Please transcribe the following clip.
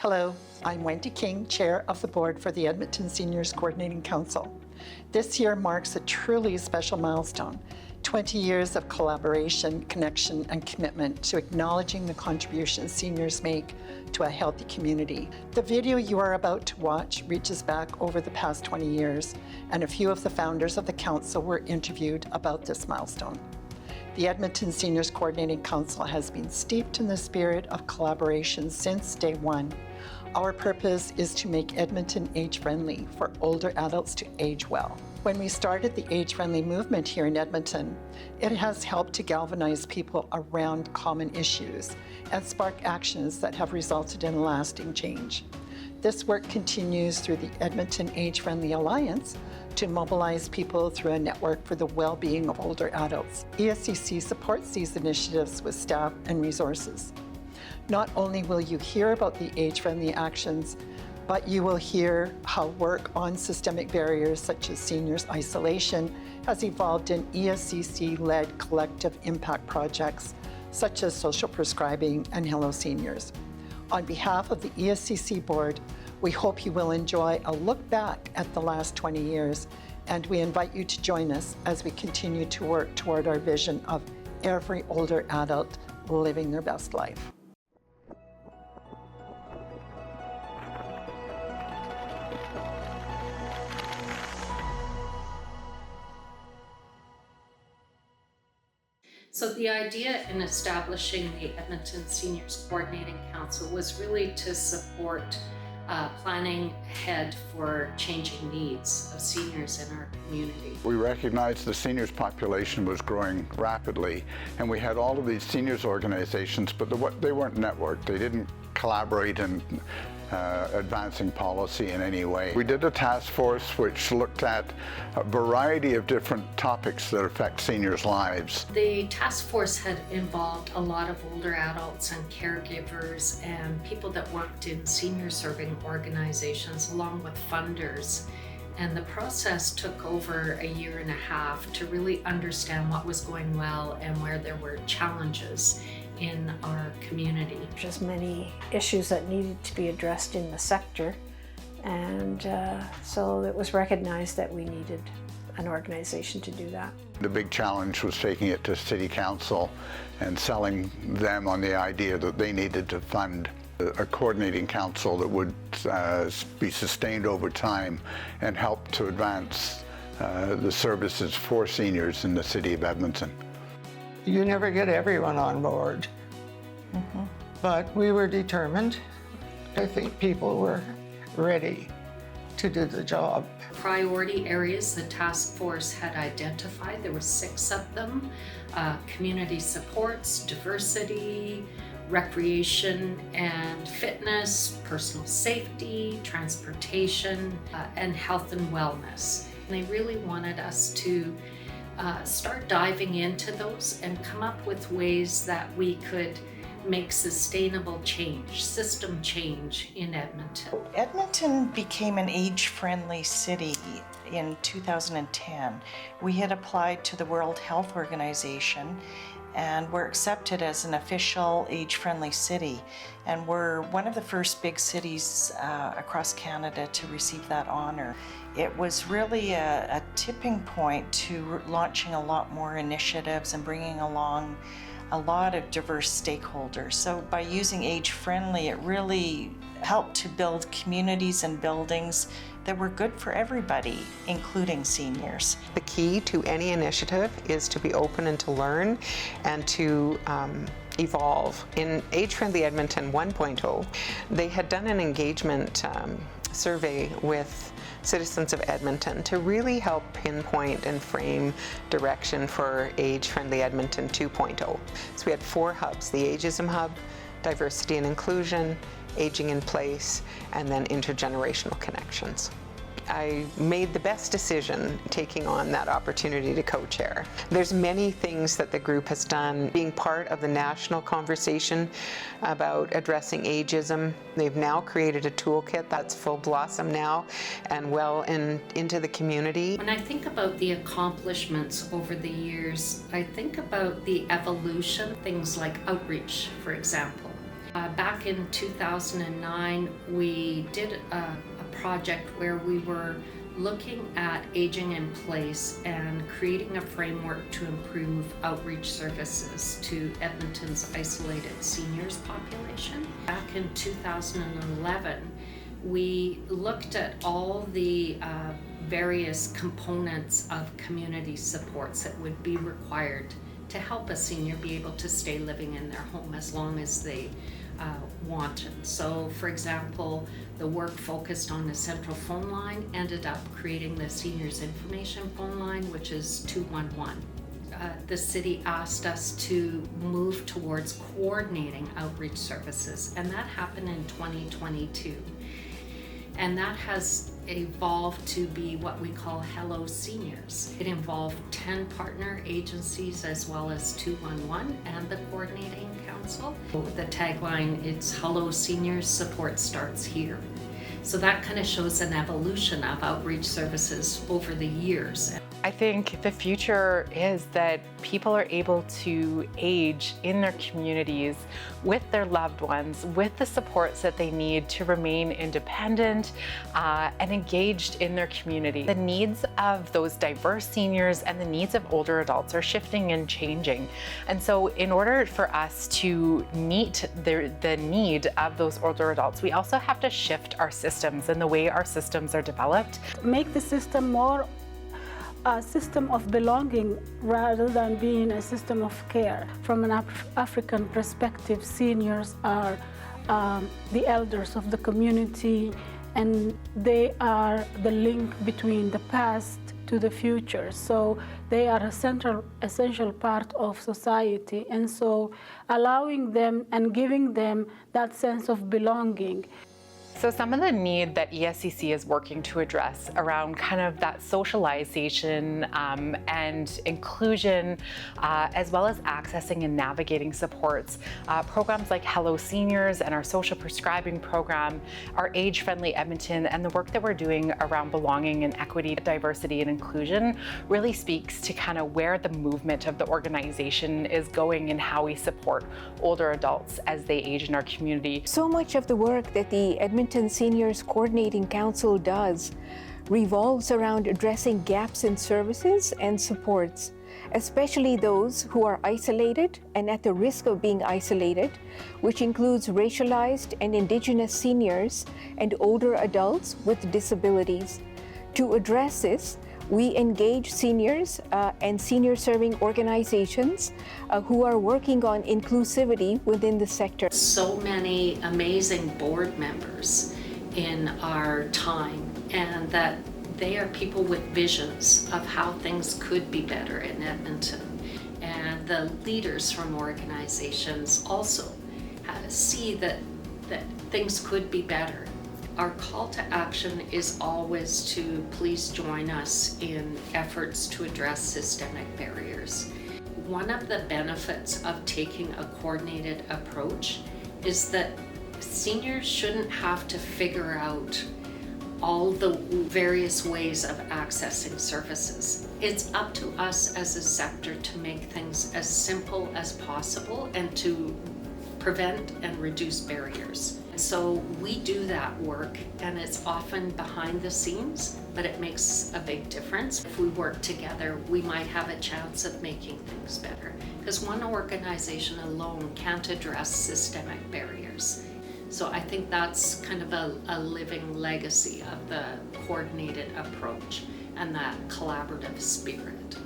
Hello, I'm Wendy King, Chair of the Board for the Edmonton Seniors Coordinating Council. This year marks a truly special milestone, 20 years of collaboration, connection, and commitment to acknowledging the contributions seniors make to a healthy community. The video you are about to watch reaches back over the past 20 years, and a few of the founders of the council were interviewed about this milestone. The Edmonton Seniors Coordinating Council has been steeped in the spirit of collaboration since day one. Our purpose is to make Edmonton age-friendly for older adults to age well. When we started the age-friendly movement here in Edmonton, it has helped to galvanize people around common issues and spark actions that have resulted in lasting change. This work continues through the Edmonton Age-Friendly Alliance to mobilize people through a network for the well-being of older adults. ESCC supports these initiatives with staff and resources. Not only will you hear about the age-friendly actions, but you will hear how work on systemic barriers such as seniors isolation has evolved in ESCC-led collective impact projects such as social prescribing and Hello Seniors. On behalf of the ESCC board, we hope you will enjoy a look back at the last 20 years, and we invite you to join us as we continue to work toward our vision of every older adult living their best life. So the idea in establishing the Edmonton Seniors Coordinating Council was really to support planning ahead for changing needs of seniors in our community. We recognized the seniors population was growing rapidly, and we had all of these seniors organizations, but they weren't networked. They didn't collaborate in advancing policy in any way. We did a task force which looked at a variety of different topics that affect seniors' lives. The task force had involved a lot of older adults and caregivers and people that worked in senior serving organizations along with funders. And the process took over a year and a half to really understand what was going well and where there were challenges in our community. There's many issues that needed to be addressed in the sector, and so it was recognized that we needed an organization to do that. The big challenge was taking it to City Council and selling them on the idea that they needed to fund a coordinating council that would be sustained over time and help to advance the services for seniors in the city of Edmonton. You never get everyone on board, but we were determined. I think people were ready to do the job. Priority areas the task force had identified, there were 6 of them: community supports, diversity, recreation and fitness, personal safety, transportation, and health and wellness. And they really wanted us to start diving into those and come up with ways that we could make sustainable change, system change in Edmonton. Edmonton became an age-friendly city in 2010. We had applied to the World Health Organization and were accepted as an official age-friendly city. And we're one of the first big cities across Canada to receive that honor. It was really a tipping point to launching a lot more initiatives and bringing along a lot of diverse stakeholders. So by using age-friendly, it really helped to build communities and buildings that were good for everybody, including seniors. The key to any initiative is to be open and to learn and to evolve. In Age Friendly Edmonton 1.0, they had done an engagement survey with citizens of Edmonton to really help pinpoint and frame direction for Age Friendly Edmonton 2.0. So we had 4 hubs: the Ageism Hub, Diversity and Inclusion, Aging in Place, and then Intergenerational Connections. I made the best decision taking on that opportunity to co-chair. There's many things that the group has done, being part of the national conversation about addressing ageism. They've now created a toolkit that's full blossom now and well into the community. When I think about the accomplishments over the years, I think about the evolution, things like outreach, for example. Back in 2009, we did a project where we were looking at aging in place and creating a framework to improve outreach services to Edmonton's isolated seniors population. Back in 2011, we looked at all the various components of community supports that would be required to help a senior be able to stay living in their home as long as they wanted. So, for example, the work focused on the central phone line ended up creating the seniors information phone line, which is 211. The city asked us to move towards coordinating outreach services, and that happened in 2022. And that has evolved to be what we call Hello Seniors. It involved 10 partner agencies as well as 211 and the Coordinating Council. The tagline, it's Hello Seniors, support starts here. So that kind of shows an evolution of outreach services over the years. I think the future is that people are able to age in their communities with their loved ones, with the supports that they need to remain independent and engaged in their community. The needs of those diverse seniors and the needs of older adults are shifting and changing. And so in order for us to meet the need of those older adults, we also have to shift our systems and the way our systems are developed. Make the system more a system of belonging rather than being a system of care. From an African perspective, seniors are the elders of the community, and they are the link between the past to the future. So they are a essential part of society, and so allowing them and giving them that sense of belonging. So some of the need that ESCC is working to address around kind of that socialization and inclusion, as well as accessing and navigating supports. Programs like Hello Seniors and our social prescribing program, our Age-Friendly Edmonton, and the work that we're doing around belonging and equity, diversity, and inclusion really speaks to kind of where the movement of the organization is going and how we support older adults as they age in our community. So much of the work that the Edmonton Seniors Coordinating Council does revolves around addressing gaps in services and supports, especially those who are isolated and at the risk of being isolated, which includes racialized and Indigenous seniors and older adults with disabilities. To address this, we engage seniors and senior-serving organizations who are working on inclusivity within the sector. So many amazing board members in our time, and that they are people with visions of how things could be better in Edmonton. And the leaders from organizations also see that things could be better. Our call to action is always to please join us in efforts to address systemic barriers. One of the benefits of taking a coordinated approach is that seniors shouldn't have to figure out all the various ways of accessing services. It's up to us as a sector to make things as simple as possible and to prevent and reduce barriers. So we do that work, and it's often behind the scenes, but it makes a big difference. If we work together, we might have a chance of making things better, because one organization alone can't address systemic barriers. So I think that's kind of a living legacy of the coordinated approach and that collaborative spirit.